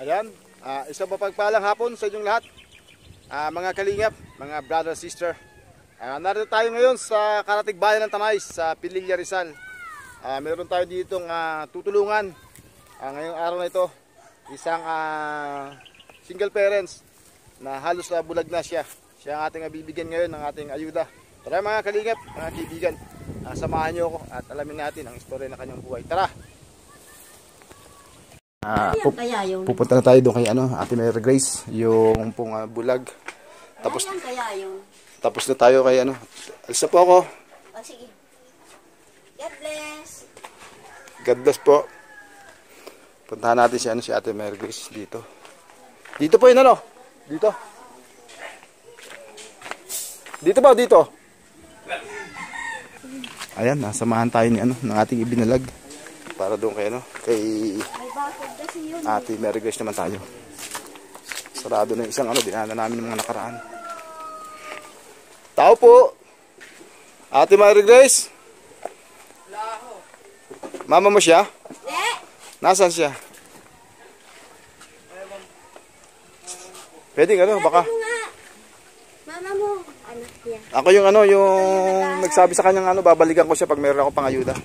Ayan, isang mapagpalang hapon sa inyong lahat, mga kalingap, mga brother sister. Narito tayo ngayon sa Karatig Bayan ng Tanay sa Pililla, Rizal. Meron tayo ditong tutulungan ngayong araw na ito. Isang single parents na halos bulag na siya. Siya ang ating bibigyan ngayon ng ating ayuda. Tara mga kalingap, mga kaibigan, samahan niyo ako at alamin natin ang istorya ng kanyang buhay. Tara! Pupunta na tayo doon kay Ate Mary Grace, yung pong bulag. Tapos tapos na tayo kay Alis na po ako. Oh, sige. God bless. God bless po. Puntahan natin si Ate Mary Grace dito. Dito po yun Dito. Dito ba? Dito. Ayan, nasamahan tayo ni ng ating ibinalag. Para doon kay Ate Mary Grace naman tayo. Sarado na isang dinaanan namin ng mga nakaraan. Tao po. Ate Mary Grace. Mama mo siya? Nasaan siya? Pwede baka. Mama mo, anak niya. Ako yung yung nagsabi sa kanyang babalikan ko siya pag mayroon ako pang ayuda.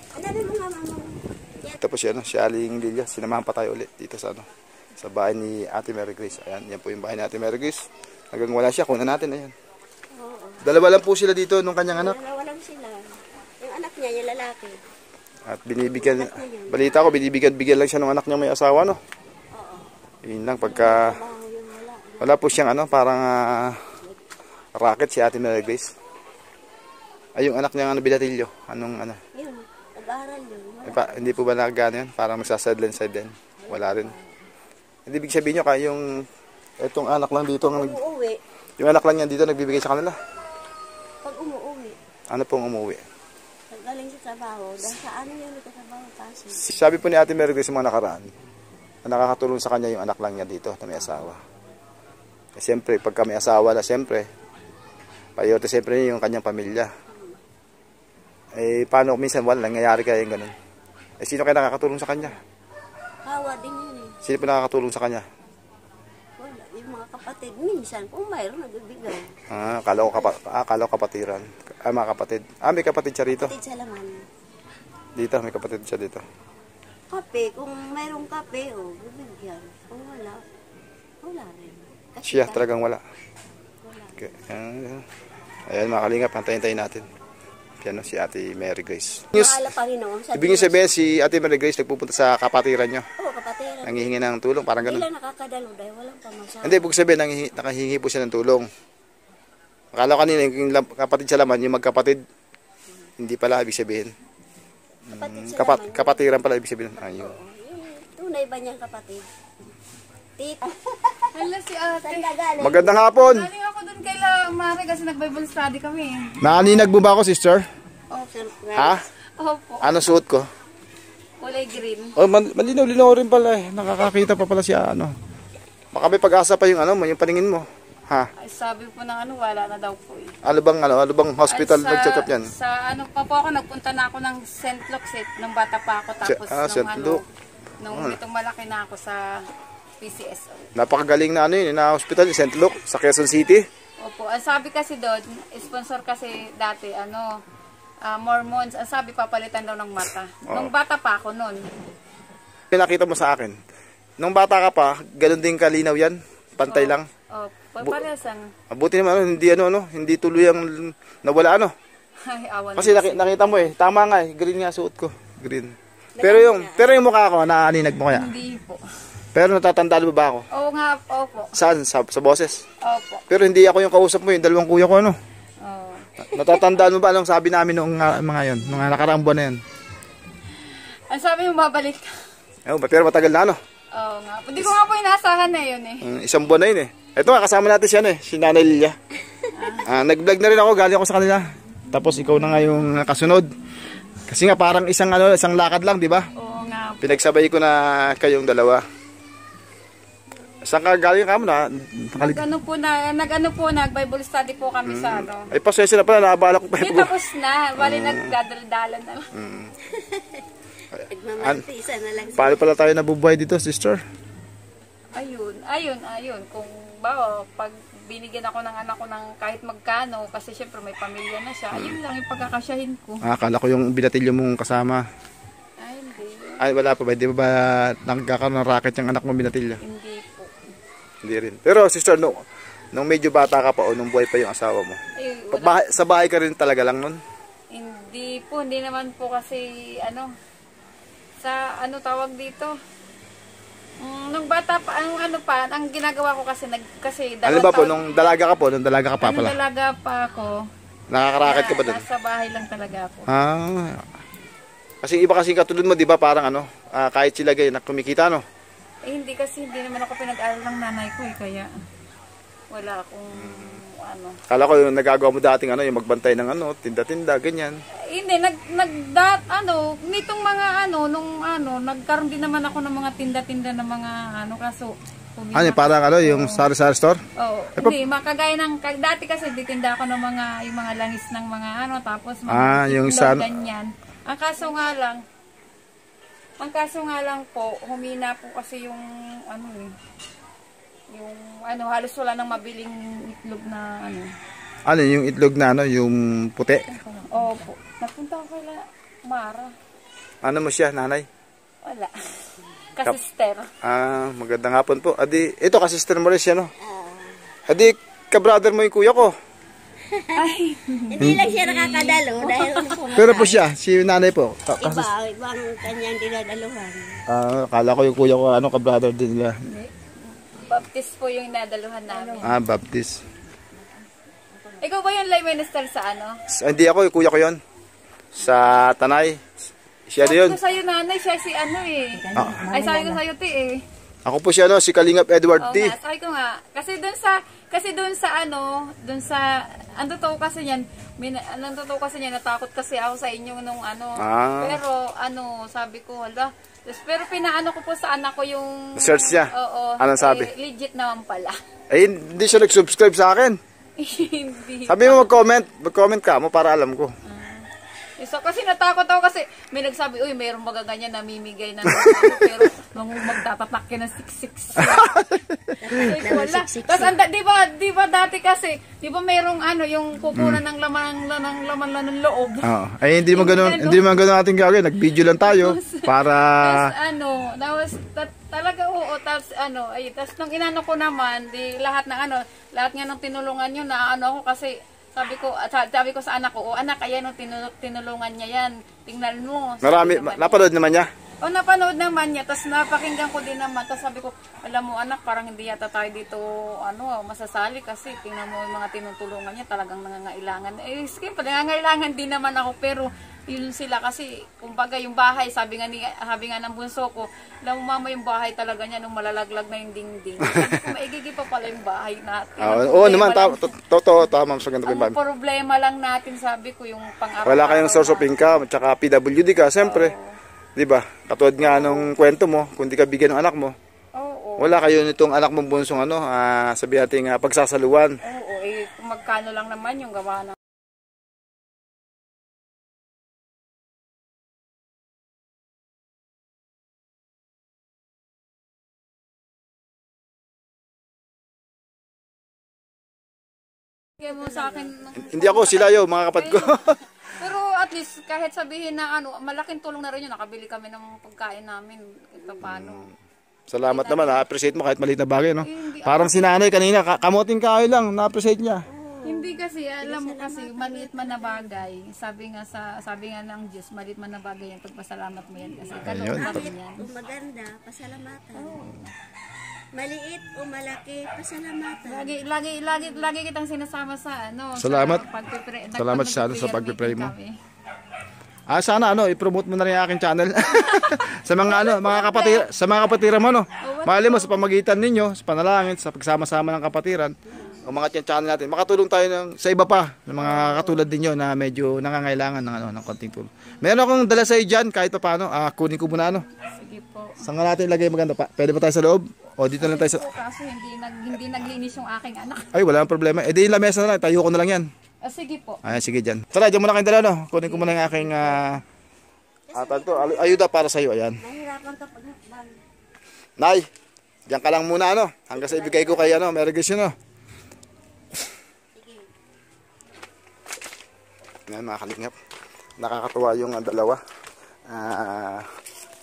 Tapos si Aling Lilia, sinamahan pa tayo ulit dito sa bahay ni Ate Mary Grace. Ayan, yan po yung bahay ni Ate Mary Grace. Hanggang wala siya, kunan natin, ayan. Oo. Dalawa lang po sila dito nung kanyang anak. Dalawa lang sila. Yung anak niya, yung lalaki. At balita ko, binibigyan lang siya ng anak niya may asawa, no? Oo. Yun lang, pagka, wala po siyang parang racket si Ate Mary Grace. Ay, yung anak niya Bilatilyo, Yun, nag-aaral yun. Hindi po ba nagano yan? Parang magsasideline din. Wala rin. Hindi ibig sabihin nyo yung etong anak lang dito. Umuwi. Yung anak lang yan dito nagbibigay sa kanila. Pag umuwi. Ano pong umuwi? Galing sa trabaho. Dahil sa yung nagtatrabaho kasi. Sabi po ni Ate Mary Grace mga nakaraan, na nakakatulong sa kanya yung anak lang niya dito na may asawa. Siyempre, pagka may asawa na siyempre, payote siyempre yung kanyang pamilya. Paano minsan wala nangyayari kaya yung ganun? Sino kaya nakakatulong sa kanya? Kawa din yun Sino po nakakatulong sa kanya? Wala, yung mga kapatid. Minsan, kung mayroon, nagbibigay. Akala ko kapatiran. Mga kapatid. May kapatid siya rito? Kapatid sa laman. Dito, may kapatid siya dito. Kape, kung mayroong kape, bibigyan. Kung wala, wala rin. Kasi Siya talagang wala. Okay. Ayan mga kalingap, pantayin natin. Yan si Ate Mary Grace. Ibig niyo sabihin si Ate Mary Grace nagpupunta sa kapatiran niyo? Oo, kapatiran. Nangihingi ng tulong, parang ganun. Hindi lang nakakadalo dahil walang pamasahe. Hindi, ibig sabihin nakahingi po siya ng tulong. Akala ko kanina yung kapatid sa laman, yung magkapatid. Hindi pala ibig sabihin. Kapatiran pala ibig sabihin. Ayun. Tunay ba niyang kapatid? Tita. Hello si ate. Magandang hapon. Galing ako dun kay Mari kasi nag-Bible study kami. Naaninag mo ba ako, sister? Opo. Ha? Opo. Ano suot ko? Kulay green. Malinaw rin pala Nakakakita pa pala siya Baka may pag-asa pa yung yung paningin mo. Ha? Ay, sabi po ng wala na daw po Ano bang hospital nag-check up yan? Sa pa po ako, nagpunta na ako ng St. Luke's nung bata pa ako. Tapos St. Luke. Nung itong malaki na ako sa PCSO. Napakagaling na na hospital ni St. Luke sa Quezon City. Opo. Ang sabi kasi doon, sponsor kasi dati, Mormons. Ang sabi, papalitan daw ng mata. Nung bata pa ako noon. Pinakita mo sa akin. Nung bata ka pa, ganun din kalinaw yan? Pantay lang? Opo. Parehasang. Mabuti naman, hindi tuluyang nawala Ay, awan. Kasi nakita mo tama nga green nga suot ko. Green. Pero yung mukha ko, naaninag mo kaya? Hindi po. Pero natatandaan mo ba ako? Oo nga, opo. Saan? Sa boses? Opo. Pero hindi ako yung kausap mo, yung dalawang kuya ko Oo. Natatandaan mo ba anong sabi namin noong mga yon, nung nakaraang buwan na yan? Ang sabi mo babalik ka. Pero matagal na Oo nga. Hindi ko nga po inaasahan na yun Isang buwan na yun Ito nga, kasama natin siya si Nanay Lilia. Nag-vlog na rin ako, galing ako sa kanila. Tapos ikaw na nga yung kasunod. Kasi nga parang isang lakad lang, di ba? Oo nga. Pinagsabay ko na kayong dalawa. Saan ka galing ka mo Nag-Bible study po kami sa Ay, pasensya na pala, naabala ko pa ito. Tapos na, bali nagdadaldalan na lang. Nagmamartisa na lang. Paano pala tayo nabubuhay dito, sister? Ayun. Kung ba, pag binigyan ako ng anak ko ng kahit magkano, kasi syempre may pamilya na siya, ayun lang yung pagkakasyahin ko. Akala ko yung binatilyo mong kasama. Ay, hindi. Ay, wala pa ba? Di ba ba nagkakaroon ng racket yung anak mo binatilyo? Hindi po. Hindi rin. Pero sister, nung medyo bata ka pa o nung buhay pa yung asawa mo, Ay, wala. sa bahay ka rin talaga lang nun? Hindi naman po kasi, sa tawag dito, nung bata pa, ang ginagawa ko kasi, Ano ba po, nung dalaga ka pa nung pala? dalaga pa ako, Nakakaraket ka ba dun? nasa bahay lang talaga ako. Kasi iba kasi katulad mo, di ba, parang kahit sila ganyan, kumikita, no? Hindi naman ako pinag-aral ng nanay ko kaya wala akong Kala ko yung nagagawa mo dating yung magbantay ng tinda-tinda, ganyan. Hindi, nitong mga nagkaroon din naman ako ng mga tinda-tinda ng mga kaso. Parang yung sari-sari store? Oo. Hindi, makagaya ng, dati kasi ditinda ako ng yung mga langis ng mga tapos mga yung ganyan. Ang kaso nga lang po, humina po kasi yung halos wala nang mabiling itlog na yung itlog na yung puti? Opo. Napunta ko kay Mara. Ano mo siya, nanay? Wala. Kasister. Magandang hapon po. Ito kasister mo rin siya, no? Ka-brother mo yung kuya ko. Ay. Hindi lang siya nakakadalo dahil Pero po siya, si nanay po. ibang kanyang dinadaluhan. Akala ko yung kuya ko, ka-brother din nila. Baptist po yung nadaluhan namin. Baptist. Ikaw ba yung lay minister sa Hindi ako, yung kuya ko yun. Sa Tanay. Siya din yun. Sabi ko sa'yo nanay, siya si Ay, sabi ko sa'yo Ako po siya, si Kalingap Edward T. Sabi ko nga, kasi doon sa ang totoo kasi niyan, natakot kasi ako sa inyo nung pero sabi ko, hala, pero pinaano ko po sa anak ko yung search niya. Oo. Anong sabi? Legit naman pala. Hindi siya nag-subscribe sa akin. Hindi. Sabi mo mag-comment ka mo para alam ko. So, kasi natakot ako kasi may nagsabi, uy, mayroong baga ganyan namimigay na pero magtatatak yan ng 666. Wala. Tapos, di ba dati kasi, di ba mayroong yung kukunan ng laman ng loob? Ay, hindi mo ganun ating gagawin. Nag-video lang tayo para... Tapos, talaga oo. Tapos, tapos nung inano ko naman, lahat nga ng tinulungan nyo na ako kasi, sabi ko sa anak ko, anak, ayan tinulungan niya yan. Tingnan mo. Marami, napanood naman niya? Napanood naman niya. Tapos napakinggan ko din naman. Tapos sabi ko, alam mo anak, parang hindi yata tayo dito masasali kasi tingnan mo yung mga tinutulungan niya talagang nangangailangan. Sige, nangangailangan din naman ako pero yun sila kasi kumbaga yung bahay, sabi nga ng bunso ko, alam mo mama yung bahay talaga niya nung malalaglag na yung dingding. Sabi ko, maigigi pa pala yung bahay natin. Oo naman, totoo, tama sa ganito. Ang problema lang natin, sabi ko, yung pang-araw. Wala kayong source of income, tsaka PWD ka, siyempre. Di ba? Katulad nga nung kwento mo, kung di ka bigyan ng anak mo, wala kayo nitong anak mong bunsong sabi natin pagsasaluan. Oo, kung magkano lang naman yung gawa na. Mo sa akin, hindi ako, sila yun, mga kapatid ko. Pero at least kahit sabihin na malaking tulong na rin yun, nakabili kami ng pagkain namin. Ito paano. Salamat naman, na-appreciate mo kahit maliit na bagay, no? Parang si nanay kanina, kamuting kahoy lang, na-appreciate niya. Hindi kasi, alam mo kasi, maliit man na bagay. Sabi nga ng Diyos, maliit man na bagay yan, pagpasalamat mo yan. Kasi kaloob pa rin yan. Kung maganda, pasalamatan. Maliit o malaki, pasalamatan. Lagi kitang sinasama sa salamat. Sa salamat sa pagpe-pray mo. Sana i-promote mo na rin ang aking channel. sa mga kapatiran mo, Mali mo sa pamagitan ninyo, sa panalangin, sa pagsama-sama ng kapatiran, o mga channel natin, makatulong tayo sa iba pa, ng mga katulad ninyo na medyo nangangailangan ng konting tulong. Meron akong dala sa iyo dyan, kahit pa paano, kunin ko muna Sige po. Saan nga natin ilagay maganda pa? Pwede ba tayo sa loob? O dito lang tayo sa... Kaso hindi naglinis yung aking anak. Ay, wala nang problema. Di yung lamesa na lang, tayo ko na lang yan. Sige po. Ay, sige dyan. Tara, dyan muna kayong dala, Kunin ko muna yung aking... ayuda para sa iyo, ayan. Nahirapan ka pag... Nay, Diyan ka lang muna ano, hanggang sa ibigay ko kay ano, Mary Grace yun, no? Yan mga kalingap, nakakatuwa yung dalawa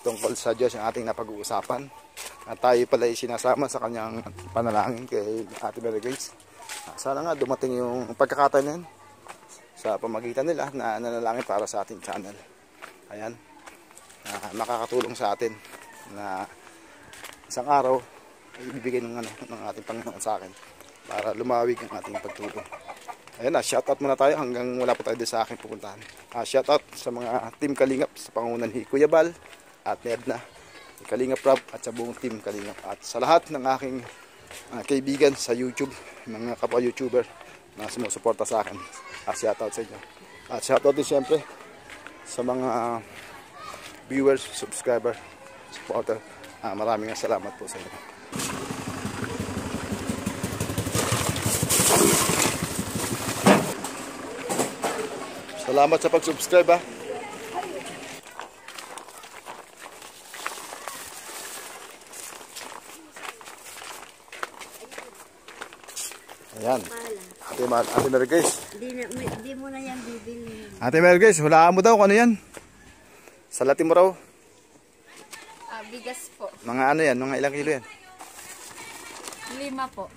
tungkol sa Diyos yung ating napag-uusapan at tayo pala ay sinasama sa kanyang panalangin kay Ate Mary Grace. Sana nga dumating yung pagkakataon yun sa pamagitan nila na nanalangin para sa ating channel. Ayan, makakatulong sa atin na isang araw ay ibibigay ng ating Panginoon sa akin para lumawig ang ating pagtulong. Ayan na, shoutout muna tayo hanggang wala pa tayo sa aking pupuntahan. Shoutout sa mga Team Kalingap sa pangungunan ni Kuya Bal at ni Edna, Kalingap Rob at sa buong Team Kalingap. At sa lahat ng aking kaibigan sa YouTube, mga kapwa-YouTuber na sumusuporta sa akin. Shoutout sa inyo. At shoutout din siyempre sa mga viewers, subscriber, supporter. Maraming salamat po sa inyo. Salamat sa pag-subscribe ha. Ayan. Ate Mary Grace. Di mo na yan bibili. Ate Mary Grace, hulaan mo daw kung ano yan. Salatin mo raw. Bigas po. Mga ano yan, mga ilang kilo yan? 5 po.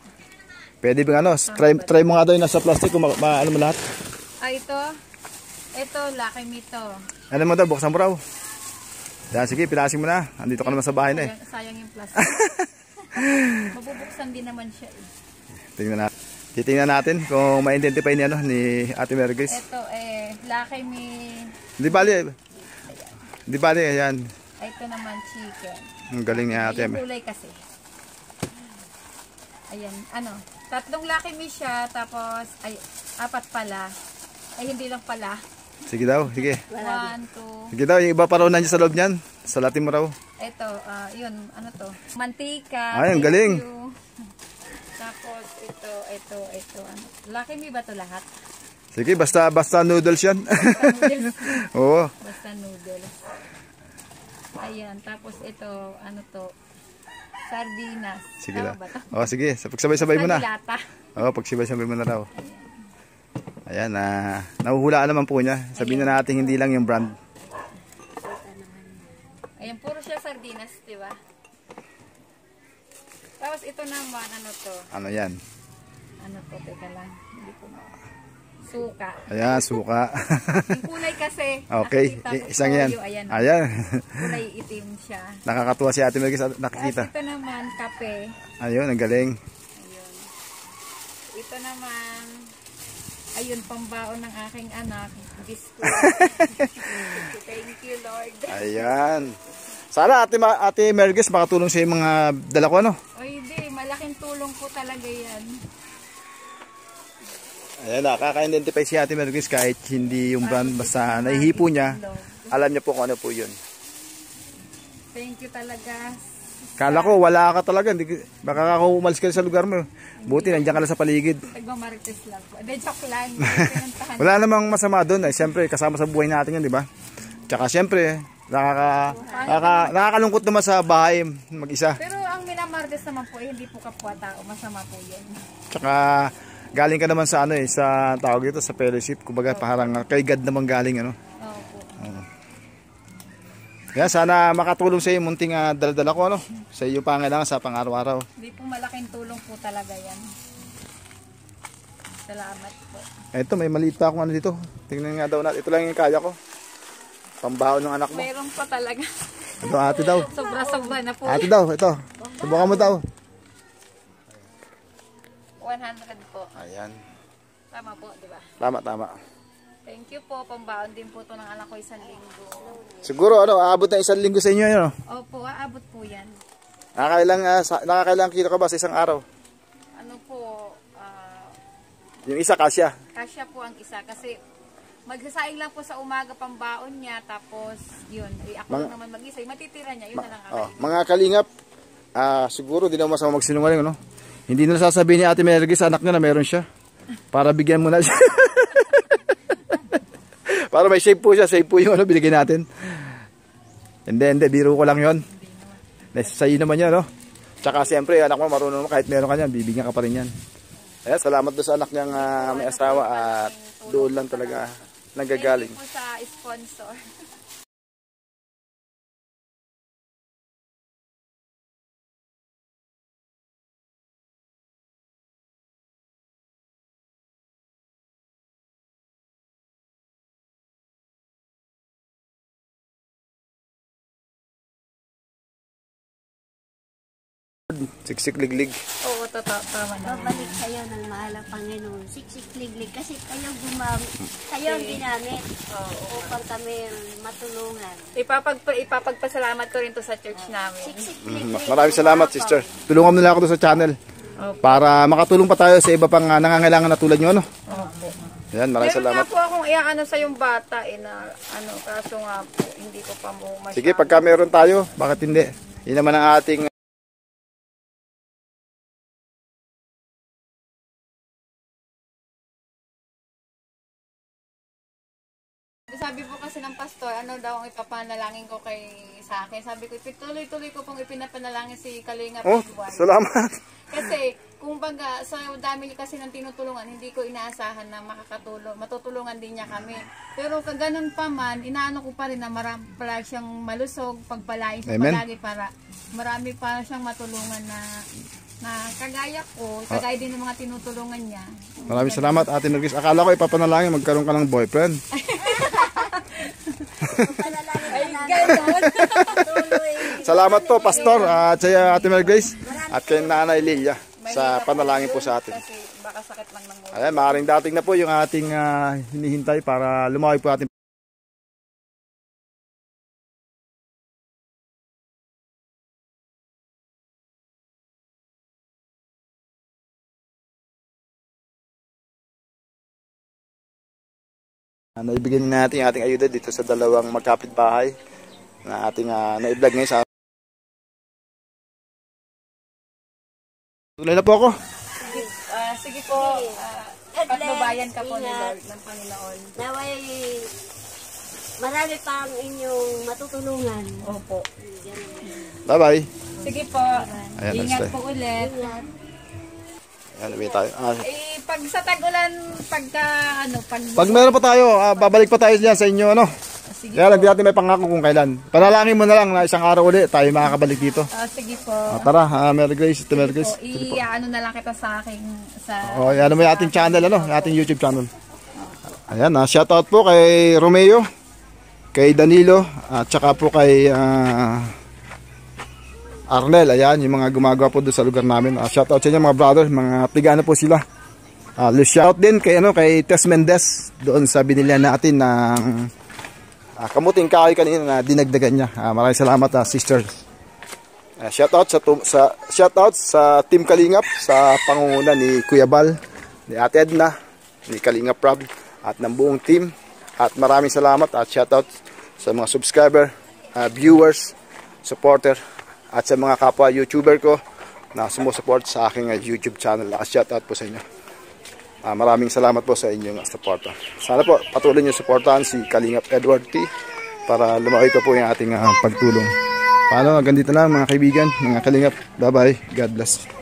Pwede bang ano, try mo nga daw yung nasa plastic kung ano mo lahat. Ito, Lucky Me to. Ano mo daw, buksan mo raw. Yan, sige, pinasin mo na. Andito ka naman sa bahay na eh. Sayang yung plastic. Mabubuksan din naman siya eh. Titingnan natin kung ma-identify ni, ni Ate Mary Grace. Ito Lucky Me. Di bali, ayan. Ito naman chicken. Ang galing ni Ate. Yung kulay kasi. Ayan, 3 Lucky Me siya, tapos, 4 pala. Ay, hindi lang pala. Sige daw, sige. 1, 2. Sige daw, yung iba pa raw nandiyan sa loob niyan. Salatin mo raw. Ito, yun, mantika. Ay, ang galing. Tapos, ito, Lucky Me ba to lahat? Sige, basta noodles yan. Basta noodles. Oo. Basta noodles. Ayan, tapos ito, sardinas. Sige daw. Ba to? Oo, sige, pagsabay-sabay mo na. Dilata. Oo, pagsabay-sabay mo na raw. Ayan, nahuhulaan naman po niya. Sabihin na natin hindi lang yung brand. Ayan, puro siya sardinas, di ba? Tapos ito naman, to? Ano yan? Teka lang. Hindi ko na. Suka. Ayan, suka. Yung kulay kasi. Okay, isang yan. Ayan. Kulay itim siya. Nakakatuwa si Ate Mary Grace, nakikita. Tapos ito naman, kape. Ayun, ang galing. Ayun. Ito naman, ayun, pambaon ng aking anak. Biscuit. Thank you, Lord. Ayan. Sana Ate Mary Grace makatulong sa mga dala ko, Hindi, malaking tulong po talaga yan. Ayan, nakaka-identify si Ate Mary Grace kahit hindi yung brand, basta naihipo niya. Alam niya po kung ano po yun. Thank you talaga. Kala ko wala ka talaga, baka ako umalis ka sa lugar mo. Buti nandiyan ka lang sa paligid. Nagmamarites lang po. Joke lang. Wala namang masama doon. Siyempre, kasama sa buhay natin yun, di ba? Tsaka siyempre, nakakalungkot naman sa bahay mag-isa. Pero ang minamarites naman po, hindi po kapwa-tao. Masama po yan. Tsaka, galing ka naman sa sa tawag dito, sa fellowship. Kumbaga, parang kay God naman galing, Opo. Kaya sana makatulong sa iyo munting dala-dala ko sa iyo pangailangan sa pang-araw-araw. Hindi po malaking tulong po talaga yan. Salamat po. Ito, may maliit pa akong dito. Tingnan nga daw natin. Ito lang yung kaya ko. Pambaon ng anak mo. Meron pa talaga. Ito, ate daw. Sobra-sobra na po. Ate daw, ito. Subukan mo daw. 100 po. Ayan. Tama po, di ba? Tama. Thank you po. Pambaon din po ito ng anak ko 1 linggo. Siguro, aabot na 1 linggo sa inyo, Opo, aabot po yan. Nakakailang kilo ka ba sa isang araw? Yung isa, kasya. Kasya po ang isa. Kasi magsasaing lang po sa umaga pambaon niya. Tapos, yun. Ako lang naman mag-isa. Matitira niya. Yun na lang kakainin. Mga kalingap, siguro di na masama magsinungaling, Hindi na sasabihin ni Ate Mary Grace sa anak niya na meron siya. Para bigyan mo na siya. Para may save po siya. Save po yung binigay natin. Hindi. Biro ko lang yun. Sa'yo naman yan, Tsaka siyempre, anak mo marunong mo, kahit meron ka niyan, bibigyan ka pa rin yan. Ayan, salamat doon sa anak niyang may asawa at doon lang talaga nanggagaling. Thank you po sa sponsor. Siksik liglig. Oo, totoo. Tama naman. Babalik kayo ng mahal ang Panginoon. Siksik-liglig kasi kayo gumamit. Kayo ang ginamit upang kami matulungan. Ipapagpasalamat ko rin to sa church namin. Siksik-liglig. Maraming salamat, sister. Tulungan mo nila ako doon sa channel. Para makatulong pa tayo sa iba pang nangangailangan na tulad nyo, ano? Opo. Yan, maraming salamat. Meron nga po akong iaano sa yung bata, na ano, kaso nga po, hindi ko pa mo masyado. Sige, pagka meron tayo, bakit hindi? Yun naman ang ating Sabi po kasi ng pastor, ano daw ang ipapanalangin ko sa akin. Sabi ko, tuloy-tuloy ko pong ipinapanalangin si Kalinga Oh, Pagbuwan. salamat. Kasi, kumbaga, sa dami kasi ng tinutulungan, hindi ko inaasahan na makakatulong. Matutulungan din niya kami. Pero kaganon pa man, inaano ko pa rin na marami pala siyang malusog, pagpalain siya Amen. palagi para marami pa siyang matulungan na kagaya ko, kagaya din ng mga tinutulungan niya. Maraming salamat, Ate Mergis. Akala ko ipapanalangin magkaroon ka ng boyfriend. Ganon. Salamat po, Pastor, at sa Ate Mergis at kay Nanay Lilia sa panalangin po sa atin. Kasi baka sakit lang ng ulo. Ayan, maaaring dating na po yung ating hinihintay para lumawi po ating naibigyan natin yung ating ayuda dito sa dalawang magkapitbahay na ating na-vlog ngayon sa tuloy na po ako. Sige po, patnubayan ka po ni Lord ng Panginoon. Naway, marami pang inyong matutulungan. Opo. Bye-bye. Sige po, Ayan, ingat next po ulit. Ayan, uwi tayo. Pag sa tag-ulan, Pag meron pa tayo, babalik pa tayo dyan sa inyo, ano? sige Kaya lang di natin may pangako kung kailan. Panalangin mo na lang na isang araw ulit tayo makakabalik dito. sige po. Tara, Mary Grace, Ate Mary Grace. I-ano na lang kita sa aking Yan mo yung ating channel, ano? Yung ating YouTube channel. Ayan, shoutout po kay Romeo, kay Danilo, at saka po kay Arnel. Ayan, yung mga gumagawa po doon sa lugar namin. Shoutout sa inyo mga brother, mga tigana po sila. Shoutout din kay Tess Mendez doon sa binilihan natin ng kamuting kahoy kanina na dinagdagan niya. Maraming salamat, sister. Shoutout sa Team Kalingap sa pangunguna ni Kuya Bal, ni Ate Edna, ni Kalingap Rob at ng buong team. At maraming salamat at shoutout sa mga subscriber, viewers, supporter at sa mga kapwa YouTuber ko na sumusupport sa aking YouTube channel. Shoutout po sa inyo. Maraming salamat po sa inyong suporta. Sana po patuloy niyo suportahan si Kalingap Edward T para lumaki pa po yung ating pagtulong. Paano, hanggang dito lang mga kaibigan, mga Kalingap. Bye bye. God bless.